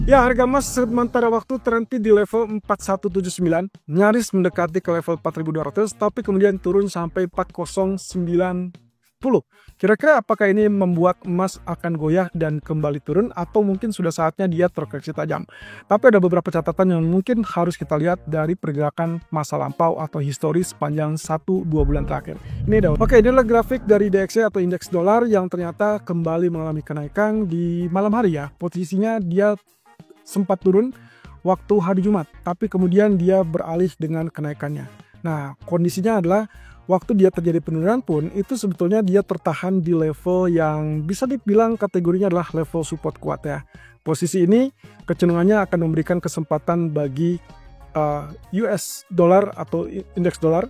Ya, harga emas sementara waktu terhenti di level 4179, nyaris mendekati ke level 4200, tapi kemudian turun sampai 4090. Kira-kira apakah ini membuat emas akan goyah dan kembali turun, atau mungkin sudah saatnya dia terkoreksi tajam? Tapi ada beberapa catatan yang mungkin harus kita lihat dari pergerakan masa lampau atau histori sepanjang 1-2 bulan terakhir. Oke, inilah grafik dari DXY atau indeks dolar yang ternyata kembali mengalami kenaikan di malam hari ya. Posisinya dia sempat turun waktu hari Jumat, tapi kemudian dia beralih dengan kenaikannya. Nah, kondisinya adalah waktu dia terjadi penurunan pun itu sebetulnya dia tertahan di level yang bisa dibilang kategorinya adalah level support kuat ya. Posisi ini kecenderungannya akan memberikan kesempatan bagi US dollar atau indeks dolar,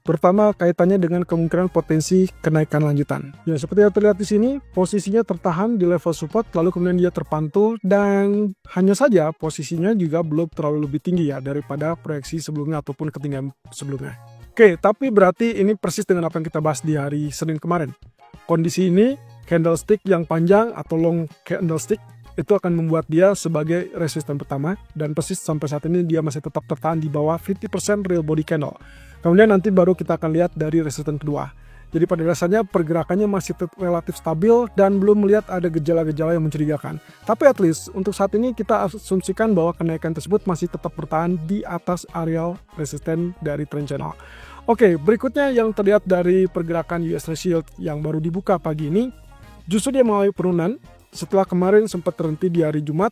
terutama kaitannya dengan kemungkinan potensi kenaikan lanjutan. Ya, seperti yang terlihat di sini, posisinya tertahan di level support, lalu kemudian dia terpantul, dan hanya saja posisinya juga belum terlalu lebih tinggi ya daripada proyeksi sebelumnya ataupun ketinggian sebelumnya. Oke, tapi berarti ini persis dengan apa yang kita bahas di hari Senin kemarin. Kondisi ini, candlestick yang panjang atau long candlestick, itu akan membuat dia sebagai resisten pertama, dan persis sampai saat ini dia masih tetap tertahan di bawah 50% real body candle. Kemudian nanti baru kita akan lihat dari resisten kedua. Jadi pada dasarnya pergerakannya masih relatif stabil dan belum melihat ada gejala-gejala yang mencurigakan. Tapi at least untuk saat ini kita asumsikan bahwa kenaikan tersebut masih tetap bertahan di atas area resisten dari trend channel. Oke, berikutnya yang terlihat dari pergerakan US Treasury yang baru dibuka pagi ini, justru dia mengalami penurunan setelah kemarin sempat terhenti di hari Jumat.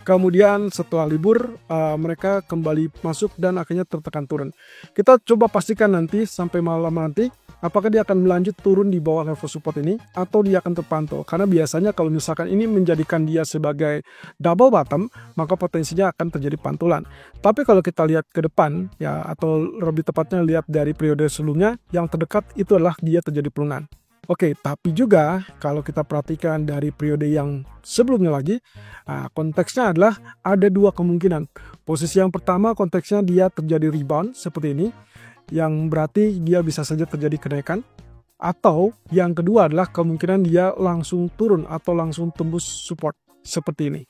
Kemudian setelah libur mereka kembali masuk dan akhirnya tertekan turun. Kita coba pastikan nanti sampai malam nanti apakah dia akan melanjut turun di bawah level support ini atau dia akan terpantau. Karena biasanya kalau misalkan ini menjadikan dia sebagai double bottom, maka potensinya akan terjadi pantulan. Tapi kalau kita lihat ke depan ya, atau lebih tepatnya lihat dari periode sebelumnya, yang terdekat itu adalah dia terjadi penurunan. Oke, tapi juga kalau kita perhatikan dari periode yang sebelumnya lagi, konteksnya adalah ada dua kemungkinan. Posisi yang pertama konteksnya dia terjadi rebound seperti ini, yang berarti dia bisa saja terjadi kenaikan. Atau yang kedua adalah kemungkinan dia langsung turun atau langsung tembus support seperti ini.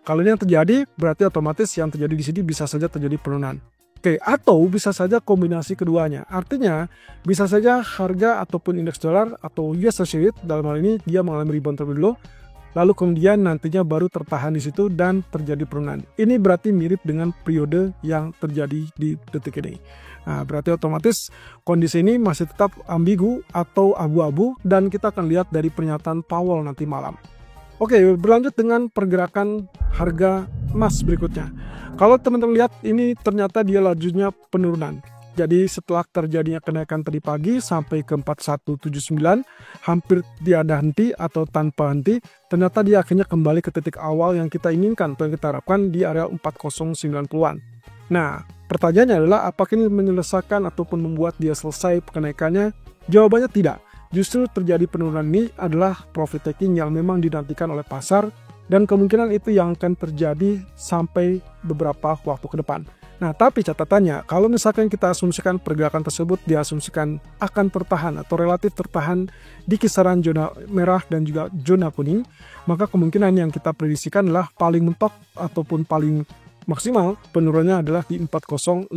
Kalau ini yang terjadi, berarti otomatis yang terjadi di sini bisa saja terjadi penurunan. Oke, atau bisa saja kombinasi keduanya. Artinya, bisa saja harga ataupun indeks dolar atau US Treasury dalam hal ini dia mengalami rebound terlebih dulu, lalu kemudian nantinya baru tertahan di situ dan terjadi penurunan. Ini berarti mirip dengan periode yang terjadi di detik ini. Nah, berarti otomatis kondisi ini masih tetap ambigu atau abu-abu dan kita akan lihat dari pernyataan Powell nanti malam. Oke, berlanjut dengan pergerakan harga emas berikutnya. Kalau teman-teman lihat ini ternyata dia lajunya penurunan. Jadi setelah terjadinya kenaikan tadi pagi sampai ke 4179, hampir tiada henti atau tanpa henti, ternyata dia akhirnya kembali ke titik awal yang kita inginkan atau yang kita harapkan di area 4090-an. Nah, pertanyaannya adalah apakah ini menyelesaikan ataupun membuat dia selesai kenaikannya? Jawabannya tidak. Justru terjadi penurunan ini adalah profit taking yang memang dinantikan oleh pasar, dan kemungkinan itu yang akan terjadi sampai beberapa waktu ke depan. Nah, tapi catatannya, kalau misalkan kita asumsikan pergerakan tersebut diasumsikan akan tertahan atau relatif tertahan di kisaran zona merah dan juga zona kuning, maka kemungkinan yang kita prediksikan adalah paling mentok ataupun paling maksimal penurunannya adalah di 4059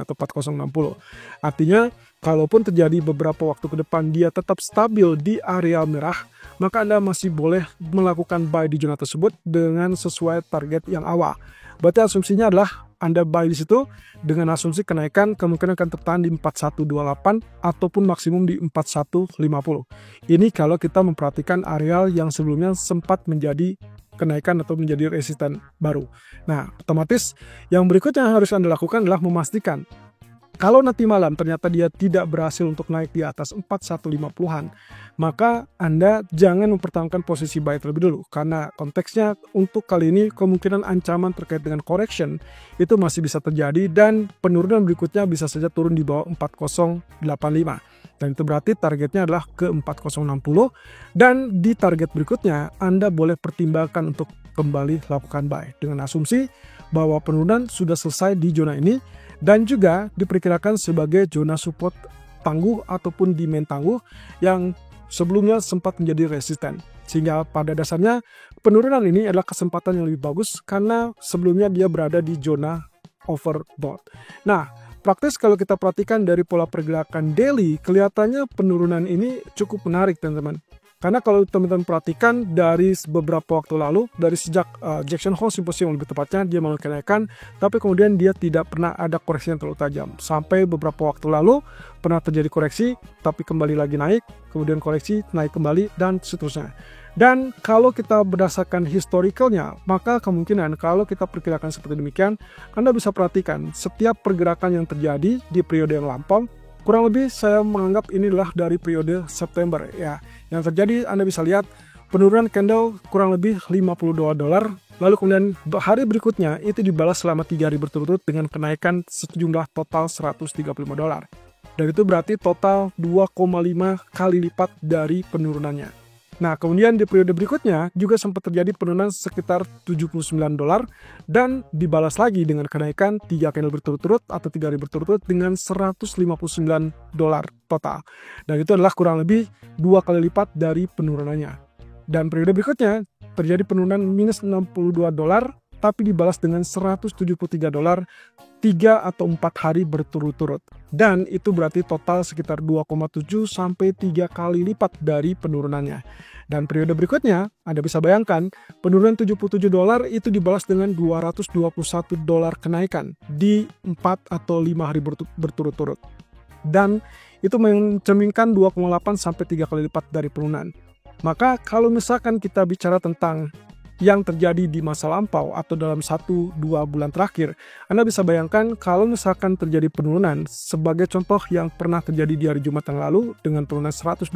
atau 4060. Artinya, kalaupun terjadi beberapa waktu ke depan dia tetap stabil di area merah, maka Anda masih boleh melakukan buy di zona tersebut dengan sesuai target yang awal. Berarti asumsinya adalah Anda buy di situ dengan asumsi kenaikan kemungkinan akan tertahan di 4128 ataupun maksimum di 4150. Ini kalau kita memperhatikan area yang sebelumnya sempat menjadi kenaikan atau menjadi resisten baru. Nah, otomatis yang berikutnya yang harus Anda lakukan adalah memastikan kalau nanti malam ternyata dia tidak berhasil untuk naik di atas 4150-an, maka Anda jangan mempertahankan posisi buy terlebih dulu. Karena konteksnya untuk kali ini kemungkinan ancaman terkait dengan correction itu masih bisa terjadi dan penurunan berikutnya bisa saja turun di bawah 4085. Dan itu berarti targetnya adalah ke 4060 dan di target berikutnya Anda boleh pertimbangkan untuk kembali lakukan buy dengan asumsi bahwa penurunan sudah selesai di zona ini dan juga diperkirakan sebagai zona support tangguh ataupun demand tangguh yang sebelumnya sempat menjadi resisten. Sehingga pada dasarnya penurunan ini adalah kesempatan yang lebih bagus karena sebelumnya dia berada di zona overbought. Nah, praktis kalau kita perhatikan dari pola pergerakan daily, kelihatannya penurunan ini cukup menarik teman-teman. Karena kalau teman-teman perhatikan dari beberapa waktu lalu, dari sejak Jackson Hole Symposium lebih tepatnya, dia mengalami kenaikan, tapi kemudian dia tidak pernah ada koreksi yang terlalu tajam. Sampai beberapa waktu lalu pernah terjadi koreksi, tapi kembali lagi naik, kemudian koreksi, naik kembali, dan seterusnya. Dan kalau kita berdasarkan historicalnya, maka kemungkinan kalau kita perkirakan seperti demikian, Anda bisa perhatikan setiap pergerakan yang terjadi di periode yang lampau, kurang lebih saya menganggap inilah dari periode September ya. Yang terjadi Anda bisa lihat penurunan candle kurang lebih $52, lalu kemudian hari berikutnya itu dibalas selama 3 hari berturut-turut dengan kenaikan sejumlah total $135. Dan itu berarti total 2,5 kali lipat dari penurunannya. Nah, kemudian di periode berikutnya juga sempat terjadi penurunan sekitar $79 dan dibalas lagi dengan kenaikan 3 candle berturut-turut atau 3 hari berturut-turut dengan $159 total. Dan itu adalah kurang lebih 2 kali lipat dari penurunannya. Dan periode berikutnya terjadi penurunan minus $62 tapi dibalas dengan $173 3 atau 4 hari berturut-turut. Dan itu berarti total sekitar 2,7 sampai 3 kali lipat dari penurunannya. Dan periode berikutnya, Anda bisa bayangkan, penurunan $77 itu dibalas dengan $221 kenaikan di 4 atau 5 hari berturut-turut. Dan itu mencerminkan 2,8 sampai 3 kali lipat dari penurunan. Maka kalau misalkan kita bicara tentang yang terjadi di masa lampau atau dalam 1-2 bulan terakhir, Anda bisa bayangkan kalau misalkan terjadi penurunan, sebagai contoh yang pernah terjadi di hari Jumat yang lalu dengan penurunan $112,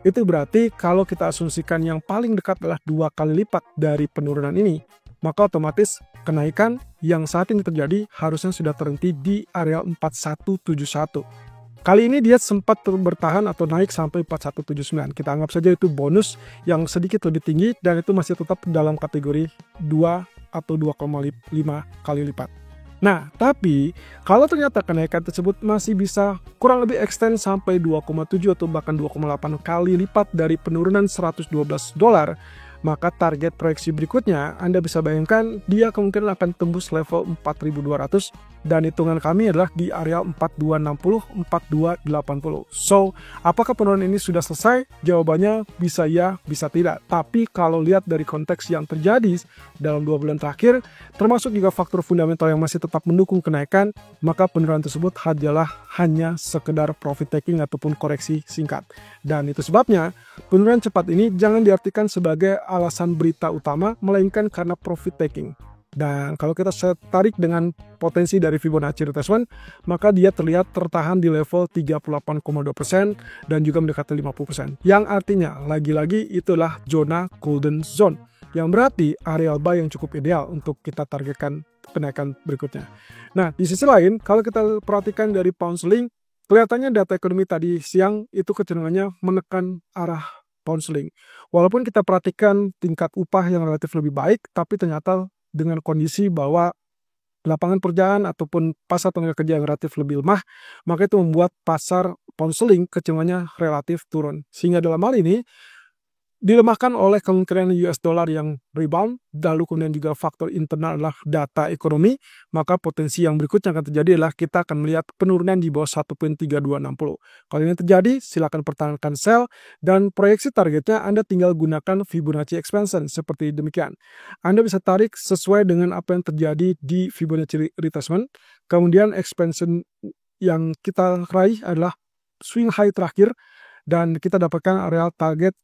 itu berarti kalau kita asumsikan yang paling dekat adalah 2 kali lipat dari penurunan ini, maka otomatis kenaikan yang saat ini terjadi harusnya sudah terhenti di area 4171. Kali ini dia sempat bertahan atau naik sampai 4179. Kita anggap saja itu bonus yang sedikit lebih tinggi dan itu masih tetap dalam kategori 2 atau 2,5 kali lipat. Nah, tapi kalau ternyata kenaikan tersebut masih bisa kurang lebih extend sampai 2,7 atau bahkan 2,8 kali lipat dari penurunan $112, maka target proyeksi berikutnya Anda bisa bayangkan dia kemungkinan akan tembus level 4200 dan hitungan kami adalah di area 4260, 4280. So, apakah penurunan ini sudah selesai? Jawabannya bisa ya, bisa tidak. Tapi kalau lihat dari konteks yang terjadi dalam 2 bulan terakhir, termasuk juga faktor fundamental yang masih tetap mendukung kenaikan, maka penurunan tersebut adalah hanya sekedar profit taking ataupun koreksi singkat. Dan itu sebabnya penurunan cepat ini jangan diartikan sebagai alasan berita utama, melainkan karena profit taking. Dan kalau kita tarik dengan potensi dari Fibonacci retracement, maka dia terlihat tertahan di level 38,2% dan juga mendekati 50%. Yang artinya, lagi-lagi itulah zona golden zone, yang berarti area buy yang cukup ideal untuk kita targetkan kenaikan berikutnya. Nah, di sisi lain, kalau kita perhatikan dari pound sterling, kelihatannya data ekonomi tadi siang itu kecenderungannya menekan arah pound sterling. Walaupun kita perhatikan tingkat upah yang relatif lebih baik, tapi ternyata dengan kondisi bahwa lapangan pekerjaan ataupun pasar tenaga kerja yang relatif lebih lemah, maka itu membuat pasar pound sterling kecenderungannya relatif turun. Sehingga dalam hal ini dilemahkan oleh kemungkinan US dollar yang rebound, lalu kemudian juga faktor internal adalah data ekonomi, maka potensi yang berikutnya akan terjadi adalah kita akan melihat penurunan di bawah 1.3260. Kalau ini terjadi, silakan pertahankan sell, dan proyeksi targetnya Anda tinggal gunakan Fibonacci expansion seperti demikian. Anda bisa tarik sesuai dengan apa yang terjadi di Fibonacci retracement, kemudian expansion yang kita raih adalah swing high terakhir, dan kita dapatkan area target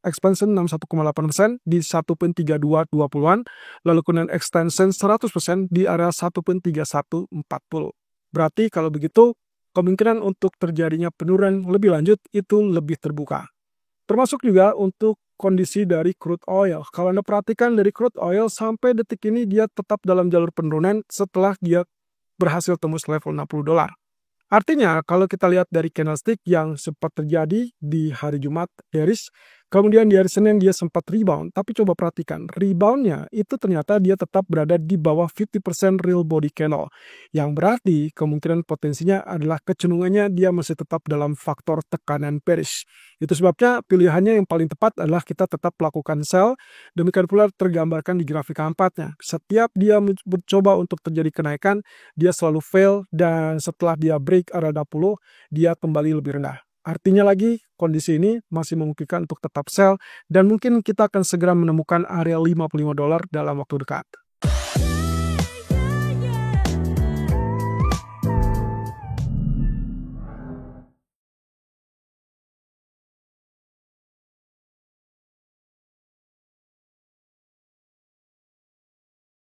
expansion 61,8% di 1.3220-an, lalu kemudian extension 100% di area 1.3140. Berarti kalau begitu, kemungkinan untuk terjadinya penurunan lebih lanjut itu lebih terbuka. Termasuk juga untuk kondisi dari crude oil. Kalau Anda perhatikan dari crude oil sampai detik ini dia tetap dalam jalur penurunan setelah dia berhasil tembus level $60. Artinya, kalau kita lihat dari candlestick yang sempat terjadi di hari Jumat bearish, Kemudian di hari Senin dia sempat rebound, tapi coba perhatikan, reboundnya itu ternyata dia tetap berada di bawah 50% real body candle. Yang berarti kemungkinan potensinya adalah kecenderungannya dia masih tetap dalam faktor tekanan bearish. Itu sebabnya pilihannya yang paling tepat adalah kita tetap melakukan sell. Demikian pula tergambarkan di grafik keempatnya. Setiap dia mencoba untuk terjadi kenaikan, dia selalu fail dan setelah dia break area 20, dia kembali lebih rendah. Artinya lagi, kondisi ini masih memungkinkan untuk tetap sell dan mungkin kita akan segera menemukan area $55 dalam waktu dekat.